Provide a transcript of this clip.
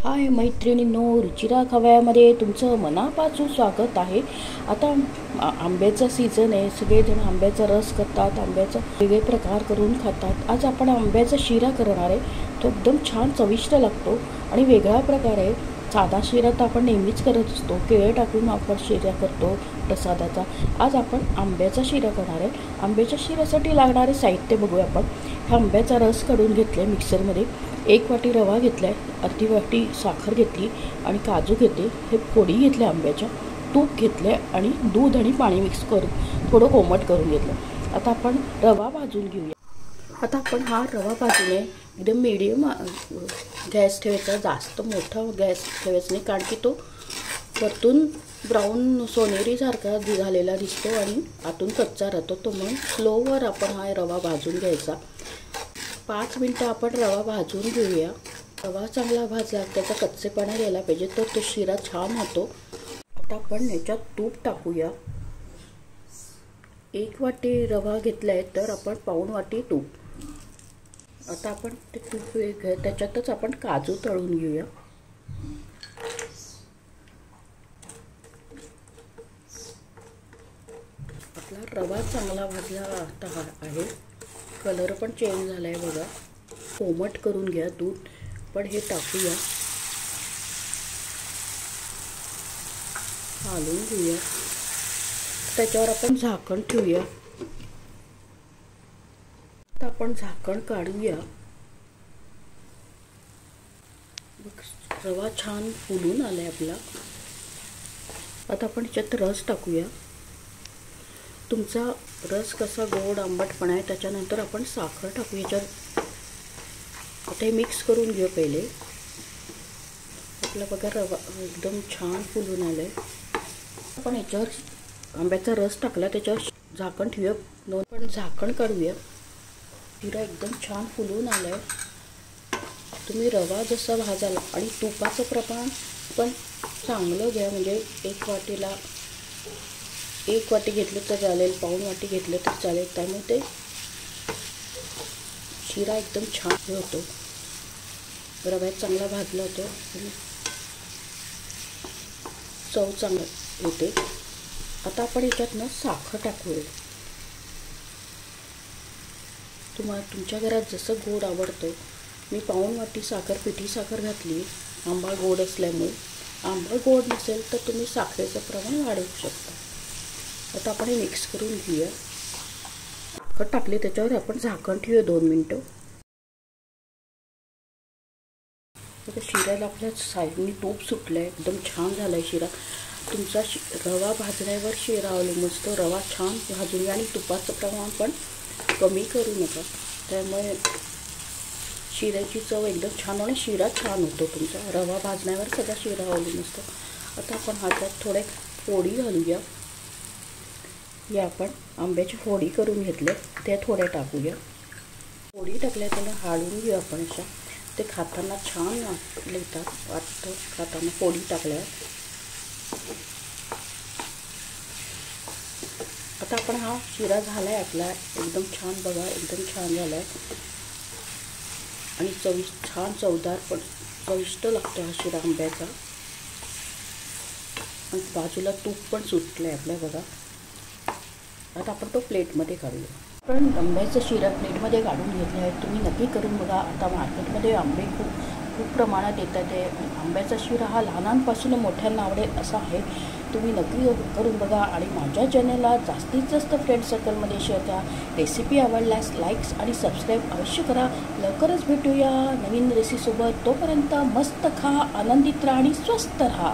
हाय मैत्रिणींनो, रुचिरा खव्यामध्ये तुमचं मनापासून स्वागत आहे। आता आंब्याचा सीझन आहे, सगळेजण आंब्याचा रस करतात, आंब्याचा वेगळे प्रकार करून खातात। आज आपण आंब्याचा शिरा करणार आहे। तो एकदम छान चविष्ट लागतो आणि वेगळा प्रकार आहे। साधा शिरा तर आपण नेहमीच करत असतो, केळे टाकून आपण शिरा करतो प्रसादाचा। आज आपण आंब्याचा शिरा करणार आहे। आंब्याच्या शिऱ्यासाठी लागणारे साहित्य बघूया आपण। हा आंब्याचा रस काढून घेतलाय मिक्सरमध्ये, 1 वाटी रवा घेतलाय, अर्धी वाटी साखर घेतली आणि काजू घेतले, हे फोडी घेतल्या आंब्याच्या, तूप घेतले आणि दूध आणि पाणी मिक्स करून थोडं कोमट करून घेतलं। आता आपण रवा भाजून घेऊया। आता आपण हा रवा भाजूने एकदम मीडियम गॅस ठेवायचा, जास्त मोठा गॅस ठेवायचा नाही, कारण की तो वरतून ब्राऊन सोनेरी सारखा झालेला दिसतो आणि आतून कच्चा राहतो। तो म्हणून स्लोवर आपण हा रवा भाजून घ्यायचा। 5 मिनटं आपण रवा भाजून घेऊया। रवा चांगला भाजला, त्याचा कच्चेपणा गेला पाहिजे, तर तो शिरा छान होतो। आता आपण याच्यात तूप टाकूया। 1 वाटी रवा घेतलाय तर आपण पाऊण वाटी तूप। आता आपण ते तूप त्याच्यातच आपण काजू तळून घेऊया। आपला रवा चांगला भाजला आहे, कलर पण चेंज झाला आहे बघा। कोमट करून घ्या दूध, पण हे टाकूया, हलवून घेऊया, त्याच्यावर आपण झाकण ठेवूया। आता आपण झाकण काढूया। रवा छान फुलून आलाय आपला। आता आपण याच्यात रस टाकूया। तुमचा रस कसा गोड आंबटपणा आहे त्याच्यानंतर आपण साखर टाकू याच्यात। आता हे मिक्स करून घेऊ पहिले। आपला बघा रवा एकदम छान फुलून आलाय। आपण याच्यावर आंब्याचा रस टाकला, त्याच्यावर झाकण ठेवूया, पण झाकण काढूया। शिरा एकदम छान फुलून आलाय। तुम्ही रवा जसा भाजाल आणि तुपाचं प्रमाण पण चांगलं घ्या, म्हणजे 1 वाटीला 1 वाटी घेतलं तर चालेल, पाऊण वाटी घेतलं तर चालेल, त्यामुळे ते शिरा एकदम छान होतो। रव्यात चांगला भाजला होतो आणि चव चांगली येते। आता आपण याच्यात साखर टाकूया। तुमच्या घरात जसं गोड आवडतं, मी पाऊण वाटी साखर, पिठी साखर घातली, आंबा गोड असल्यामुळे। आंबा गोड नसेल तर तुम्ही साखरेचं प्रमाण वाढवू शकता। आता आपण हे मिक्स करून घेऊया। साखर टाकली, त्याच्यावर आपण झाकण ठेवूया 2 मिनटं। आता शिऱ्याला आपल्या साईडनी तूप सुटलं आहे, एकदम छान झाला आहे शिरा। तुमचा रवा भाजण्यावर शिरा अवलंबून असतो। रवा छान भाजून घ्या आणि तुपाचं प्रमाण पण कमी करू नका, त्यामुळे शिऱ्याची चव एकदम छान आणि शिरा छान होतो तुमचा। रवा भाजण्यावर सगळा शिरा अवलंबून असतो। आता आपण हातात थोडे फोडी घालूया। हे आपण आंब्याची फोडी करून घेतले, त्या थोड्या टाकूया। फोडी टाकल्या त्याला हालवून घेऊ आपण अशा, ते खाताना छान वाटतं खाताना फोडी टाकल्या। आता आपण हा शिरा झालाय आपला, एकदम छान बघा, एकदम छान झालाय आणि छान चवदार पण चविष्ट लागतो हा शिरा आंब्याचा। आणि बाजूला तूप पण सुटलंय आपल्या बघा। आता आपण तो प्लेटमध्ये काढूया। आपण आंब्याचा शिरा प्लेटमध्ये काढून घेतला आहे, तुम्ही नक्की करून बघा। आता मार्केटमध्ये आंबे खूप प्रमाणात येतात आहे। आंब्याचा शिरा हा लहानांपासून मोठ्यांना आवडेल असा आहे, तुम्ही नक्की करून बघा। आणि माझ्या चॅनलला जास्तीत जास्त फ्रेंड सर्कलमध्ये शेअर करा। रेसिपी आवडल्यास लाईक्स आणि सबस्क्राईब अवश्य करा। लवकरच भेटूया नवीन रेसिपीसोबत, तोपर्यंत मस्त खा, आनंदित राहा आणि स्वस्थ राहा।